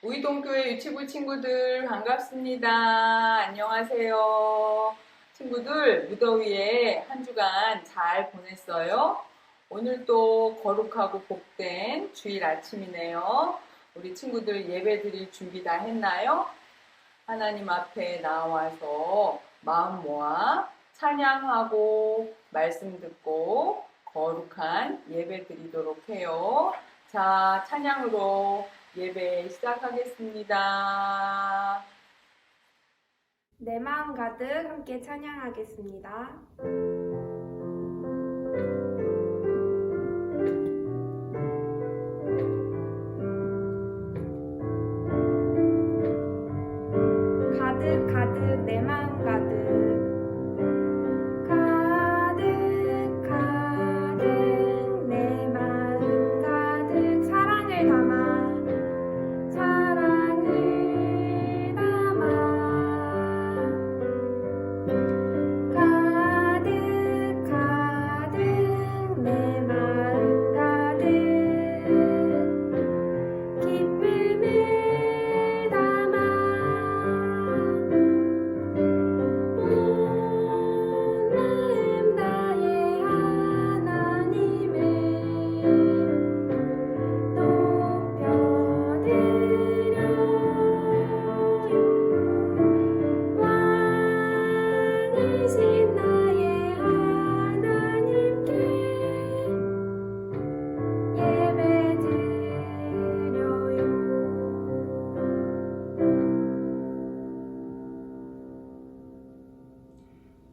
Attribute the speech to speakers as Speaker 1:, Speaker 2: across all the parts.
Speaker 1: 우이동교회 유치부 친구들 반갑습니다. 안녕하세요. 친구들 무더위에 한 주간 잘 보냈어요? 오늘 또 거룩하고 복된 주일 아침이네요. 우리 친구들 예배 드릴 준비 다 했나요? 하나님 앞에 나와서 마음 모아 찬양하고 말씀 듣고 거룩한 예배 드리도록 해요. 자, 찬양으로 예배 시작하겠습니다.
Speaker 2: 내 마음 가득 함께 찬양하겠습니다. 가득 가득 내 마음 가득 가득 가득 내 마음 가득 사랑을 담아 사랑을 담아 가득 가득 내 마음 가득 기쁨을 담아 온 마음 다해 하나님을 높여드려요. 왕이신 나의 하나님께 예배드려요.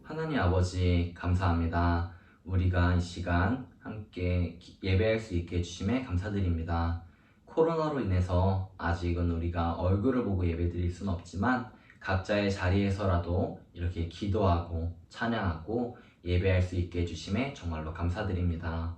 Speaker 3: 하나님 아버지 감사합니다. 우리가 이 시간 함께 예배할 수 있게 해주심에 감사드립니다. 코로나로 인해서 아직은 우리가 얼굴을 보고 예배드릴 수는 없지만 각자의 자리에서라도 이렇게 기도하고 찬양하고 예배할 수 있게 해주심에 정말로 감사드립니다.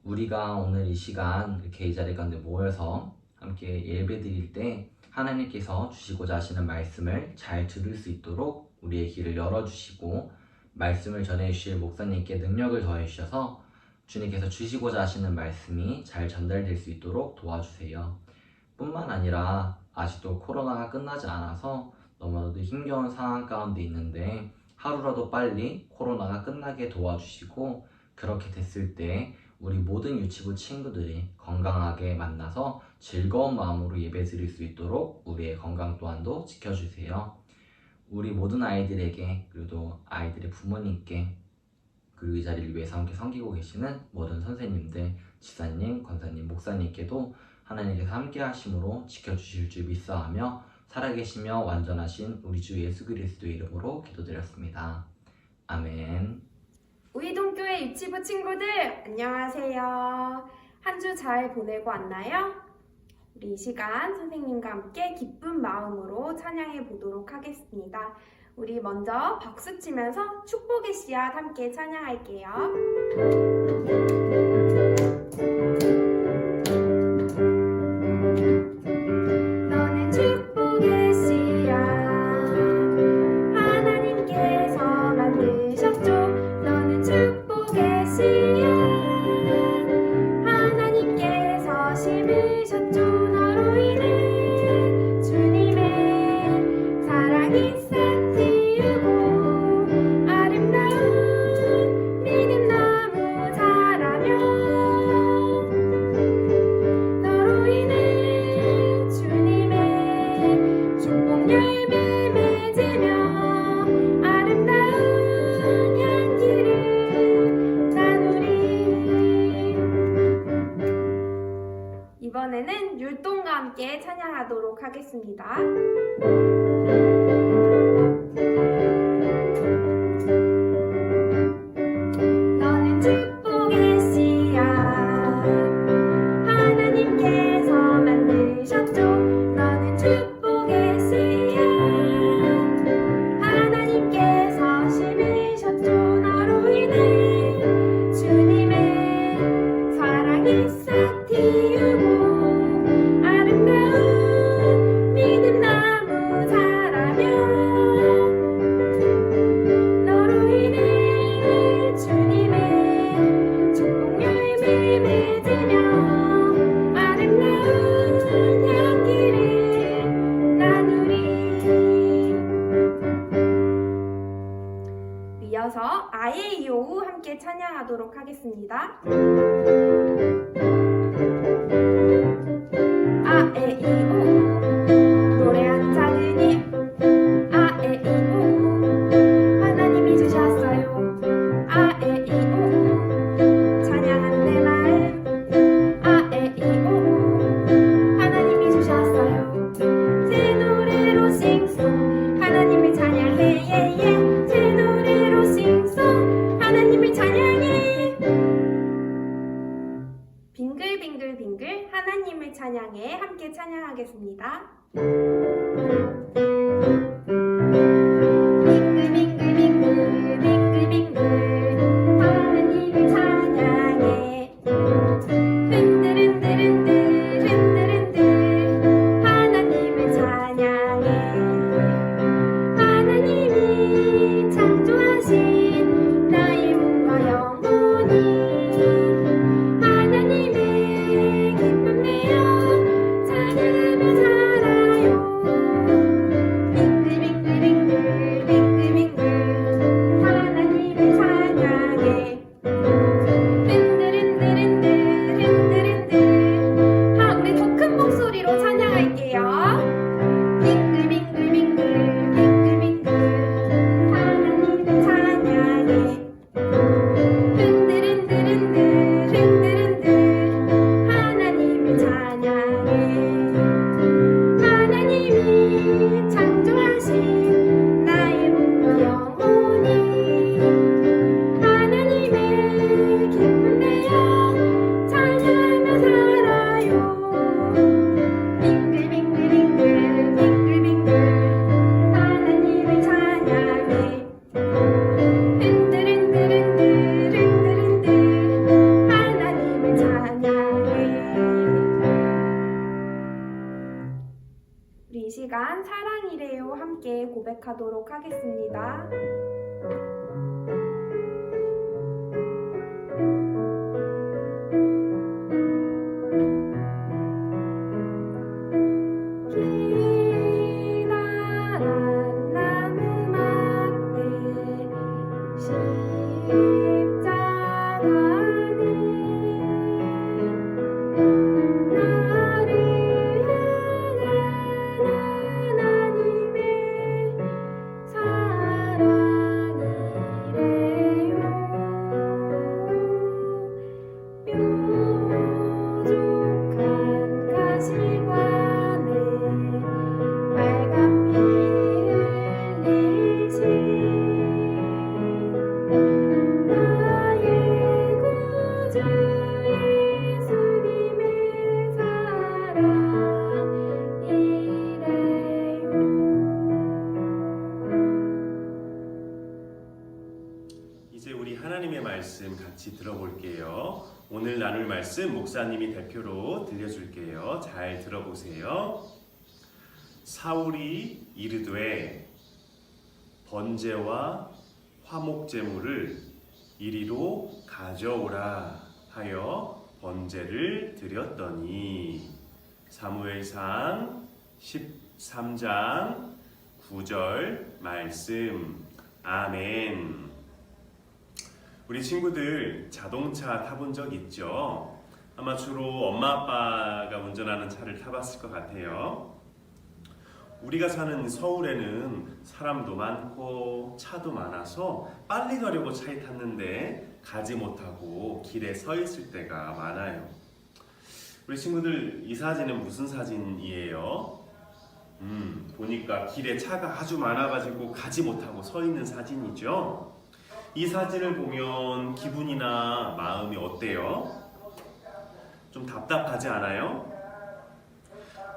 Speaker 3: 우리가 오늘 이 시간 이렇게 이 자리 가운데 모여서 함께 예배드릴 때 하나님께서 주시고자 하시는 말씀을 잘 들을 수 있도록 우리의 귀를 열어주시고 말씀을 전해주실 목사님께 능력을 더해주셔서 주님께서 주시고자 하시는 말씀이 잘 전달될 수 있도록 도와주세요. 뿐만 아니라 아직도 코로나가 끝나지 않아서 너무나도 힘겨운 상황 가운데 있는데 하루라도 빨리 코로나가 끝나게 도와주시고 그렇게 됐을 때 우리 모든 유치부 친구들이 건강하게 만나서 즐거운 마음으로 예배 드릴 수 있도록 우리의 건강 또한도 지켜주세요. 우리 모든 아이들에게 그리고 아이들의 부모님께 그리고 이 자리를 위해서 함께 섬기고 계시는 모든 선생님들, 지사님, 권사님, 목사님께도 하나님께서 함께 하심으로 지켜주실 줄 믿사하며 살아계시며 완전하신 우리 주 예수 그리스도의 이름으로 기도드렸습니다. 아멘.
Speaker 2: 우이동교회 유치부 친구들 안녕하세요. 한 주 잘 보내고 왔나요? 우리 이 시간 선생님과 함께 기쁜 마음으로 찬양해 보도록 하겠습니다. 우리 먼저 박수 치면서 축복의 씨앗 함께 찬양할게요. 너는 축복의 씨앗 하나님께서 만드셨죠. 너는 축복의 씨앗 하나님께서 심으셨죠. 너로 인해 주님의 사랑이 싹 틔우고 아름다운 믿음나무 자라며 너로 인해 주님의 축복 열매 맺으며 아름다운 향기를 나누리. 이번에는 율동과 함께 찬양하도록 하겠습니다. 너는 축복의 씨앗 하나님께서 만드셨죠. 너는 축복의 씨앗 하나님께서 심으셨죠. 너로 인해 주님의 사랑이 싹 틔우고 아름다운 믿음나무 자라며 너로 인해 주님의 축복 열매 맺으며 아름다운 향기 찬양하도록 하겠습니다. 아에이오 노래하는 작은이 아에이오 하나님이 주셨어요. 아에이오 찬양하는 내 마음 아에이오 하나님이 주셨어요. 새 노래로 싱송 하나님을 찬양해 예예 새 노래로 싱송 하나님을 찬양해 빙글빙글빙글 하나님을 찬양해 함께 찬양하겠습니다. 빙글빙글빙글 빙글빙글 하나님을 찬양해 흔들흔들흔들 흔들흔들 하나님을 찬양해 하나님이 창조하신 나의 몸과 영혼이 하나님의 기쁨 내어 찬양하며 살아요. 빙글빙글빙글 빙글빙글 하나님을 찬양해 흔들흔들흔들 흔들흔들 우리 더 큰 목소리로 찬양할게요. 빙글빙글빙글 빙글빙글 하나님을 찬양해 흔들흔들흔들 흔들흔들 하나님을 찬양해 하나님이 창조하신 나의 몸과 영혼이 하나님의 기쁨 내어 찬양하며 살아요. 빙글빙글빙글 빙글빙글 하나님을 찬양해 흔들흔들흔들 흔들흔들 하나님을 찬양해 우리 이 시간 사랑이래요 함께 고백하도록 하겠습니다. 기다란 나무 막대 십자가는 나를 향한 하나님의 사랑이래요. 뾰족한 가시관에 빨간 피 흘리신 나의 구주 예수님의 사랑이래요.
Speaker 4: 이제 우리 하나님의 말씀 같이 들어볼게요. 오늘 나눌 말씀 목사님이 대표로 들려줄게요. 잘 들어보세요. 사울이 이르되 번제와 화목제물을 이리로 가져오라 하여 번제를 드렸더니 사무엘상 13장 9절 말씀. 아멘. 우리 친구들 자동차 타본 적 있죠? 아마 주로 엄마 아빠가 운전하는 차를 타봤을 것 같아요. 우리가 사는 서울에는 사람도 많고 차도 많아서 빨리 가려고 차에 탔는데 가지 못하고 길에 서 있을 때가 많아요. 우리 친구들 이 사진은 무슨 사진이에요? 보니까 길에 차가 아주 많아가지고 가지 못하고 서 있는 사진이죠. 이 사진을 보면 기분이나 마음이 어때요? 좀 답답하지 않아요?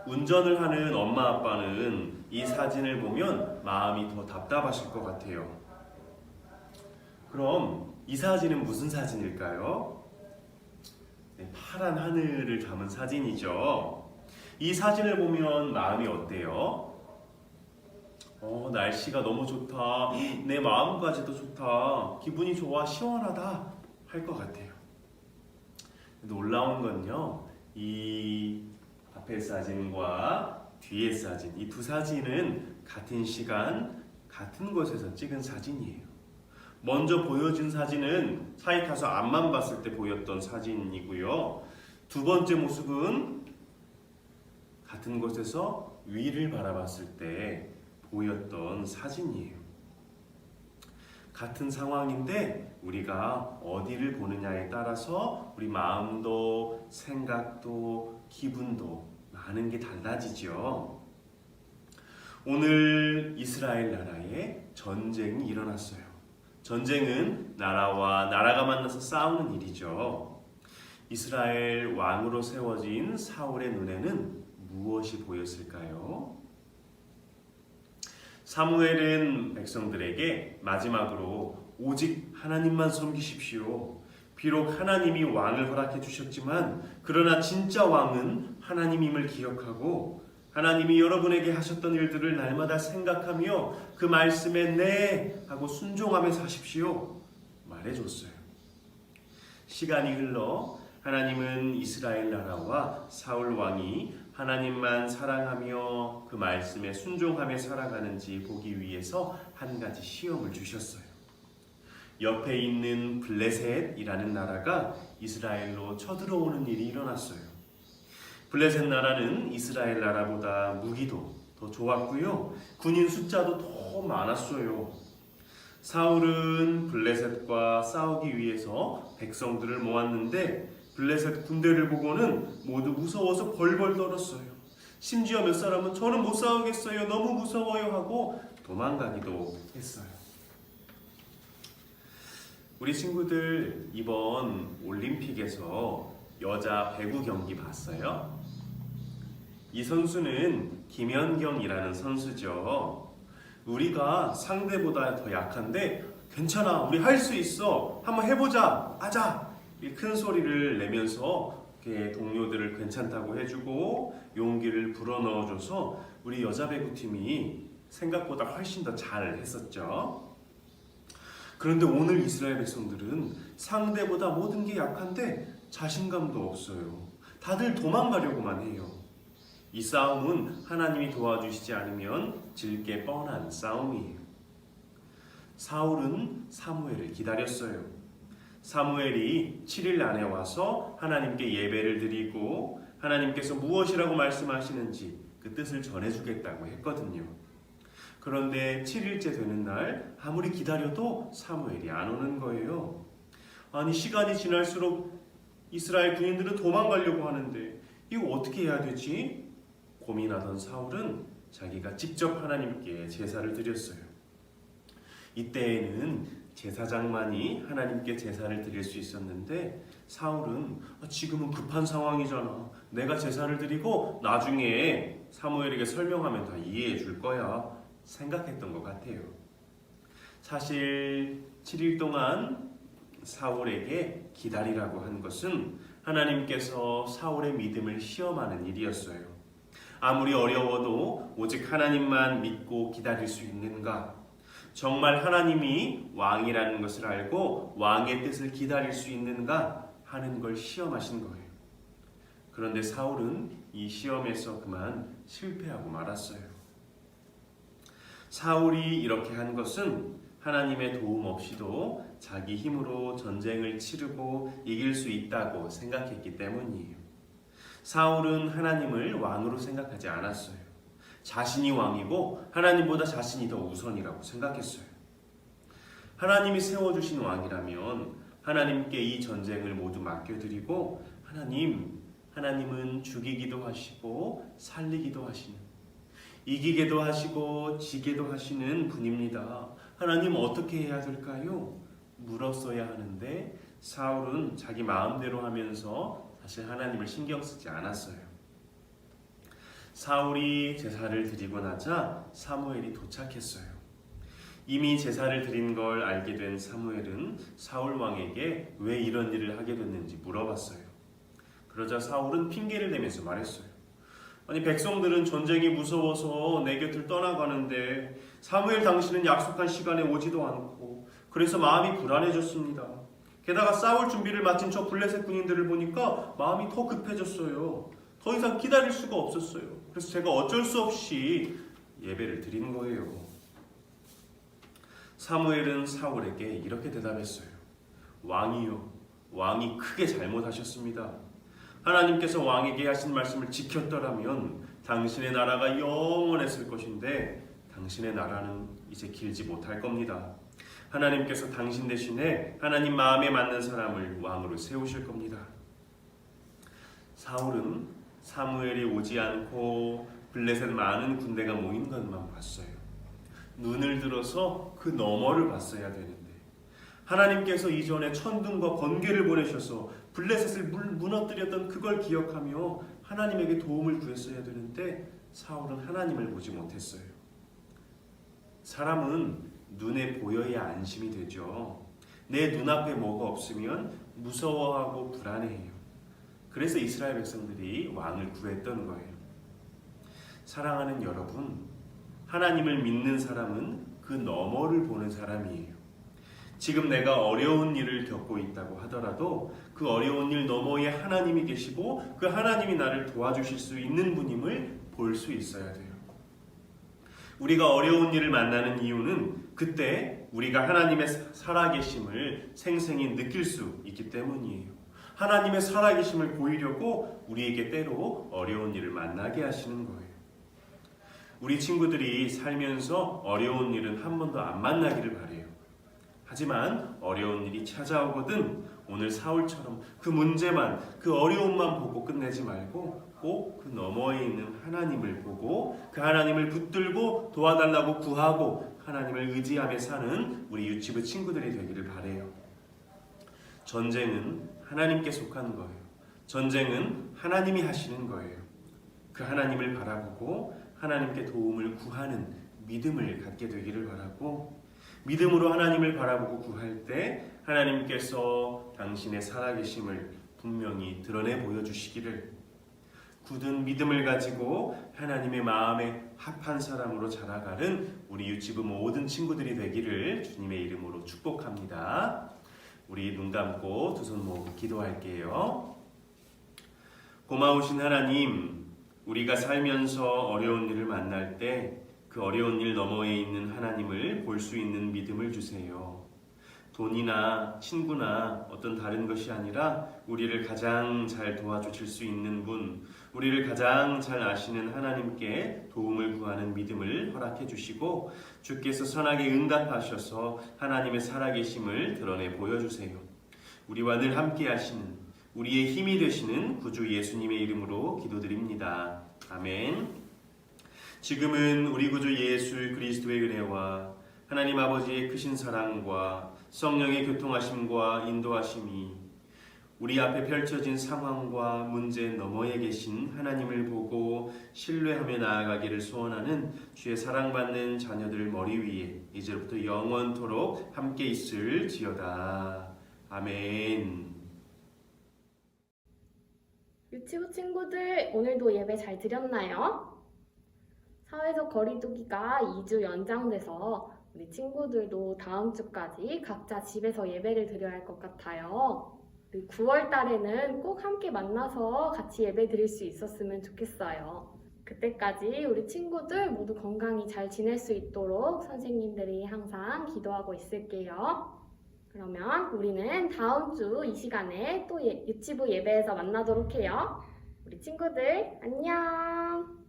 Speaker 4: 운전을 하는 엄마 아빠는 이 사진을 보면 마음이 더 답답하실 것 같아요. 그럼 이 사진은 무슨 사진일까요? 네, 파란 하늘을 담은 사진이죠. 이 사진을 보면 마음이 어때요? 날씨가 너무 좋다. 내 마음까지도 좋다. 기분이 좋아, 시원하다 할 것 같아요. 놀라운 건요, 이 앞에 사진과 뒤에 사진, 이 두 사진은 같은 시간, 같은 곳에서 찍은 사진이에요. 먼저 보여진 사진은 차에 타서 앞만 봤을 때 보였던 사진이고요. 두 번째 모습은 같은 곳에서 위를 바라봤을 때 보였던 사진이에요. 같은 상황인데 우리가 어디를 보느냐에 따라서 우리 마음도 생각도 기분도 많은 게 달라지죠. 오늘 이스라엘 나라에 전쟁이 일어났어요. 전쟁은 나라와 나라가 만나서 싸우는 일이죠. 이스라엘 왕으로 세워진 사울의 눈에는 무엇이 보였을까요? 사무엘은 백성들에게 마지막으로 오직 하나님만 섬기십시오. 비록 하나님이 왕을 허락해 주셨지만 그러나 진짜 왕은 하나님임을 기억하고 하나님이 여러분에게 하셨던 일들을 날마다 생각하며 그 말씀에 네 하고 순종하며 사십시오. 말해줬어요. 시간이 흘러 하나님은 이스라엘 나라와 사울 왕이 하나님만 사랑하며 그 말씀에 순종하며 살아가는지 보기 위해서 한 가지 시험을 주셨어요. 옆에 있는 블레셋이라는 나라가 이스라엘로 쳐들어오는 일이 일어났어요. 블레셋 나라는 이스라엘 나라보다 무기도 더 좋았고요. 군인 숫자도 더 많았어요. 사울은 블레셋과 싸우기 위해서 백성들을 모았는데 블레셋 군대를 보고는 모두 무서워서 벌벌 떨었어요. 심지어 몇 사람은 저는 못 싸우겠어요. 너무 무서워요 하고 도망가기도 했어요. 우리 친구들 이번 올림픽에서 여자 배구 경기 봤어요? 이 선수는 김연경이라는 선수죠. 우리가 상대보다 더 약한데 괜찮아, 우리 할 수 있어, 한번 해보자, 하자, 이 큰 소리를 내면서 동료들을 괜찮다고 해주고 용기를 불어넣어줘서 우리 여자 배구팀이 생각보다 훨씬 더 잘했었죠. 그런데 오늘 이스라엘 백성들은 상대보다 모든 게 약한데 자신감도 없어요. 다들 도망가려고만 해요. 이 싸움은 하나님이 도와주시지 않으면 질 게 뻔한 싸움이에요. 사울은 사무엘을 기다렸어요. 사무엘이 7일 안에 와서 하나님께 예배를 드리고 하나님께서 무엇이라고 말씀하시는지 그 뜻을 전해주겠다고 했거든요. 그런데 7일째 되는 날 아무리 기다려도 사무엘이 안 오는 거예요. 아니 시간이 지날수록 이스라엘 군인들은 도망가려고 하는데 이거 어떻게 해야 되지? 고민하던 사울은 자기가 직접 하나님께 제사를 드렸어요. 이때에는 제사장만이 하나님께 제사를 드릴 수 있었는데 사울은 지금은 급한 상황이잖아. 내가 제사를 드리고 나중에 사무엘에게 설명하면 다 이해해 줄 거야 생각했던 것 같아요. 사실 7일 동안 사울에게 기다리라고 한 것은 하나님께서 사울의 믿음을 시험하는 일이었어요. 아무리 어려워도 오직 하나님만 믿고 기다릴 수 있는가? 정말 하나님이 왕이라는 것을 알고 왕의 뜻을 기다릴 수 있는가 하는 걸 시험하신 거예요. 그런데 사울은 이 시험에서 그만 실패하고 말았어요. 사울이 이렇게 한 것은 하나님의 도움 없이도 자기 힘으로 전쟁을 치르고 이길 수 있다고 생각했기 때문이에요. 사울은 하나님을 왕으로 생각하지 않았어요. 자신이 왕이고 하나님보다 자신이 더 우선이라고 생각했어요. 하나님이 세워주신 왕이라면 하나님께 이 전쟁을 모두 맡겨드리고 하나님은 죽이기도 하시고 살리기도 하시는, 이기게도 하시고 지게도 하시는 분입니다. 하나님 어떻게 해야 될까요? 물었어야 하는데 사울은 자기 마음대로 하면서 사실 하나님을 신경 쓰지 않았어요. 사울이 제사를 드리고 나자 사무엘이 도착했어요. 이미 제사를 드린 걸 알게 된 사무엘은 사울 왕에게 왜 이런 일을 하게 됐는지 물어봤어요. 그러자 사울은 핑계를 대면서 말했어요. 아니 백성들은 전쟁이 무서워서 내 곁을 떠나가는데 사무엘 당신은 약속한 시간에 오지도 않고 그래서 마음이 불안해졌습니다. 게다가 싸울 준비를 마친 저 블레셋 군인들을 보니까 마음이 더 급해졌어요. 더 이상 기다릴 수가 없었어요. 그래서 제가 어쩔 수 없이 예배를 드린 거예요. 사무엘은 사울에게 이렇게 대답했어요. 왕이요, 왕이 크게 잘못하셨습니다. 하나님께서 왕에게 하신 말씀을 지켰더라면 당신의 나라가 영원했을 것인데 당신의 나라는 이제 길지 못할 겁니다. 하나님께서 당신 대신에 하나님 마음에 맞는 사람을 왕으로 세우실 겁니다. 사울은 사무엘이 오지 않고 블레셋 많은 군대가 모인 것만 봤어요. 눈을 들어서 그 너머를 봤어야 되는데 하나님께서 이전에 천둥과 번개를 보내셔서 블레셋을 무너뜨렸던 그걸 기억하며 하나님에게 도움을 구했어야 되는데 사울은 하나님을 보지 못했어요. 사람은 눈에 보여야 안심이 되죠. 내 눈앞에 뭐가 없으면 무서워하고 불안해해요. 그래서 이스라엘 백성들이 왕을 구했던 거예요. 사랑하는 여러분, 하나님을 믿는 사람은 그 너머를 보는 사람이에요. 지금 내가 어려운 일을 겪고 있다고 하더라도 그 어려운 일 너머에 하나님이 계시고 그 하나님이 나를 도와주실 수 있는 분임을 볼 수 있어야 돼요. 우리가 어려운 일을 만나는 이유는 그때 우리가 하나님의 살아계심을 생생히 느낄 수 있기 때문이에요. 하나님의 살아계심을 보이려고 우리에게 때로 어려운 일을 만나게 하시는 거예요. 우리 친구들이 살면서 어려운 일은 한 번도 안 만나기를 바래요. 하지만 어려운 일이 찾아오거든 오늘 사울처럼 그 문제만, 그 어려움만 보고 끝내지 말고 꼭 그 너머에 있는 하나님을 보고 그 하나님을 붙들고 도와달라고 구하고 하나님을 의지하며 사는 우리 유치부 친구들이 되기를 바래요. 전쟁은 하나님께 속한 거예요. 전쟁은 하나님이 하시는 거예요. 그 하나님을 바라보고 하나님께 도움을 구하는 믿음을 갖게 되기를 바라고, 믿음으로 하나님을 바라보고 구할 때 하나님께서 당신의 살아계심을 분명히 드러내 보여주시기를, 굳은 믿음을 가지고 하나님의 마음에 합한 사람으로 자라가는 우리 유치부 모든 친구들이 되기를 주님의 이름으로 축복합니다. 우리 눈 감고 두 손 모으고 기도할게요. 고마우신 하나님, 우리가 살면서 어려운 일을 만날 때 그 어려운 일 너머에 있는 하나님을 볼 수 있는 믿음을 주세요. 돈이나 친구나 어떤 다른 것이 아니라 우리를 가장 잘 도와주실 수 있는 분, 우리를 가장 잘 아시는 하나님께 도움을 구하는 믿음을 허락해 주시고 주께서 선하게 응답하셔서 하나님의 살아계심을 드러내 보여주세요. 우리와 늘 함께 하시는, 우리의 힘이 되시는 구주 예수님의 이름으로 기도드립니다. 아멘. 지금은 우리 구주 예수 그리스도의 은혜와 하나님 아버지의 크신 사랑과 성령의 교통하심과 인도하심이 우리 앞에 펼쳐진 상황과 문제 너머에 계신 하나님을 보고 신뢰하며 나아가기를 소원하는 주의 사랑받는 자녀들 머리 위에 이제부터 영원토록 함께 있을지어다. 아멘.
Speaker 2: 유치부 친구들, 오늘도 예배 잘 드렸나요? 사회적 거리두기가 2주 연장돼서 우리 친구들도 다음 주까지 각자 집에서 예배를 드려야 할 것 같아요. 9월 달에는 꼭 함께 만나서 같이 예배 드릴 수 있었으면 좋겠어요. 그때까지 우리 친구들 모두 건강히 잘 지낼 수 있도록 선생님들이 항상 기도하고 있을게요. 그러면 우리는 다음 주 이 시간에 또 유치부 예배에서 만나도록 해요. 우리 친구들 안녕!